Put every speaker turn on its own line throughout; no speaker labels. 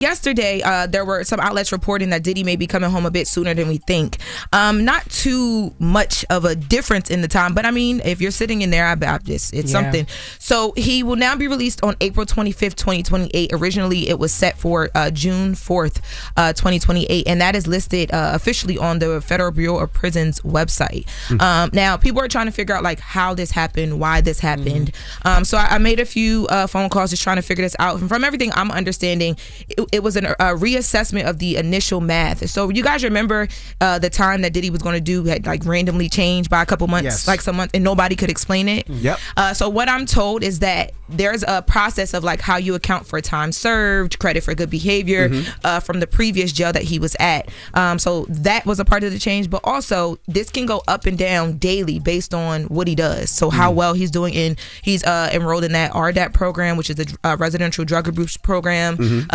Yesterday, there were some outlets reporting that Diddy may be coming home a bit sooner than we think. Not too much of a difference in the time, but I mean, if you're sitting in there, it's something. So he will now be released on April 25th, 2028. Originally, it was set for June 4th, 2028, and that is listed officially on the Federal Bureau of Prisons website. Now, people are trying to figure out like how this happened, why this happened. So I made a few phone calls just trying to figure this out. And from everything I'm understanding, it was a reassessment of the initial math. So you guys remember the time that Diddy was going to do had like randomly changed by a couple months, like some month, and nobody could explain it. So what I'm told is that there's a process of like how you account for time served, credit for good behavior from the previous jail that he was at. So that was a part of the change, but also this can go up and down daily based on what he does. So how well he's doing he's enrolled in that RDAP program, which is a residential drug abuse program.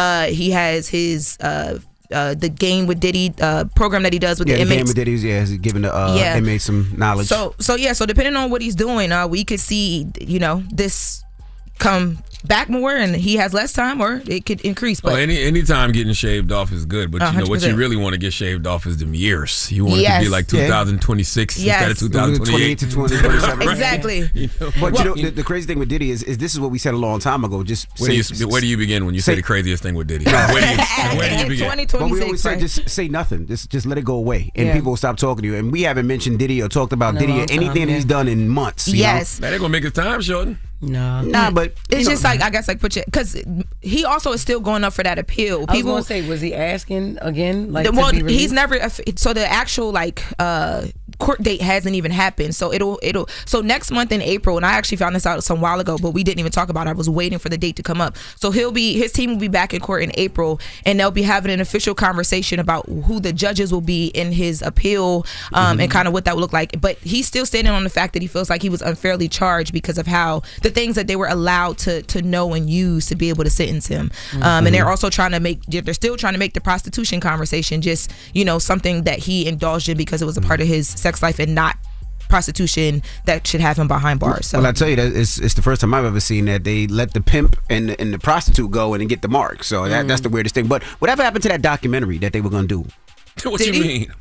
He has his the Game with Diddy program that he does with the inmates.
Game with Diddy, he's giving the inmates some knowledge.
So depending on what he's doing, we could see this come back more and he has less time, or it could increase. But
any time getting shaved off is good, but you know what you really want to get shaved off is them years. You want it to be like 2026 instead of 2028
to 2027.
Exactly.
But the crazy thing with Diddy is this is what we said a long time ago.
Where do you begin when you say the craziest thing with Diddy? Where do you begin?
2026.
But we always said just say nothing. Just let it go away, and people will stop talking to you. And we haven't mentioned Diddy or talked about Diddy or anything he's done in months.
Yes,
man, they're gonna make his time short.
Nah, but
it's just like, I guess, like put you, because he also is still going up for that appeal.
People will say, was he asking again? Like,
he's never. So the actual court date hasn't even happened. So so next month in April, and I actually found this out some while ago, but we didn't even talk about it. I was waiting for the date to come up. So his team will be back in court in April, and they'll be having an official conversation about who the judges will be in his appeal, and kind of what that will look like. But he's still standing on the fact that he feels like he was unfairly charged because of how the things that they were allowed to know and use to be able to sentence him. And they're also trying to make the prostitution conversation just, something that he indulged in because it was a part of his sex life and not prostitution that should have him behind bars. So.
Well, I tell you that it's the first time I've ever seen that they let the pimp and the prostitute go and get the mark. So that's the weirdest thing. But whatever happened to that documentary that they were going to do?
What you mean?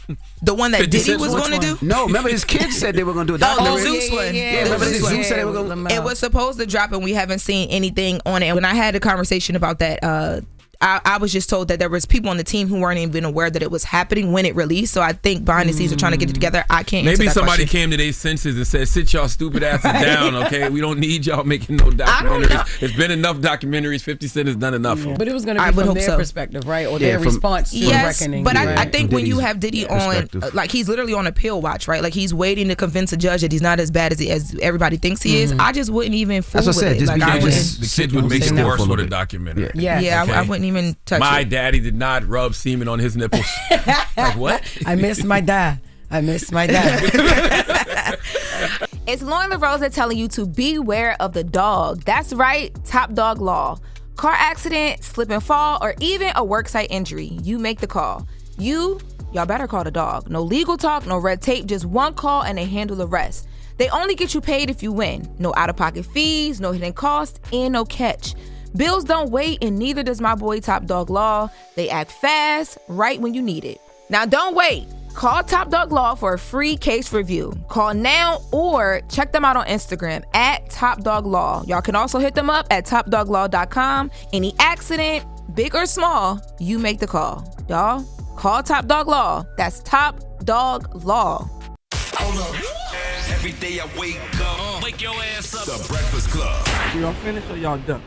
The one that Diddy was going to do?
No, remember his kids said they were going to do it.
The Zeus one.
Yeah, remember the Zeus said they were going to.
It was supposed to drop, and we haven't seen anything on it. When I had a conversation about that, I was just told that there was people on the team who weren't even aware that it was happening when it released. So I think behind the scenes are trying to get it together. I can't.
Maybe somebody came to their senses and said, "Sit y'all stupid asses down, okay? We don't need y'all making no documentaries. It's been enough documentaries. 50 Cent has done enough."
But it was going to be from their perspective, right, or their response to the reckoning.
But I think when you have Diddy on, like he's literally on appeal watch, right? Like he's waiting to convince a judge that he's not as bad as everybody thinks he is. I just wouldn't even fool with it.
The kids would make it worse with a documentary.
I wouldn't even touch it.
Daddy did not rub semen on his nipples. Like what?
I miss my dad. It's
Loren LoRosa telling you to beware of the dog. That's right, Top Dog Law. Car accident, slip and fall, or even a worksite injury. You make the call. Y'all better call the dog. No legal talk, no red tape, just one call and they handle the rest. They only get you paid if you win. No out-of-pocket fees, no hidden costs, and no catch. Bills don't wait, and neither does my boy Top Dog Law. They act fast, right when you need it. Now don't wait. Call Top Dog Law for a free case review. Call now or check them out on Instagram at Top Dog Law. Y'all can also hit them up at topdoglaw.com. Any accident, big or small, you make the call. Y'all, call Top Dog Law. That's Top Dog Law.
Hold up. Every day I wake up. Wake your ass up. The Breakfast Club.
Y'all finished or y'all done?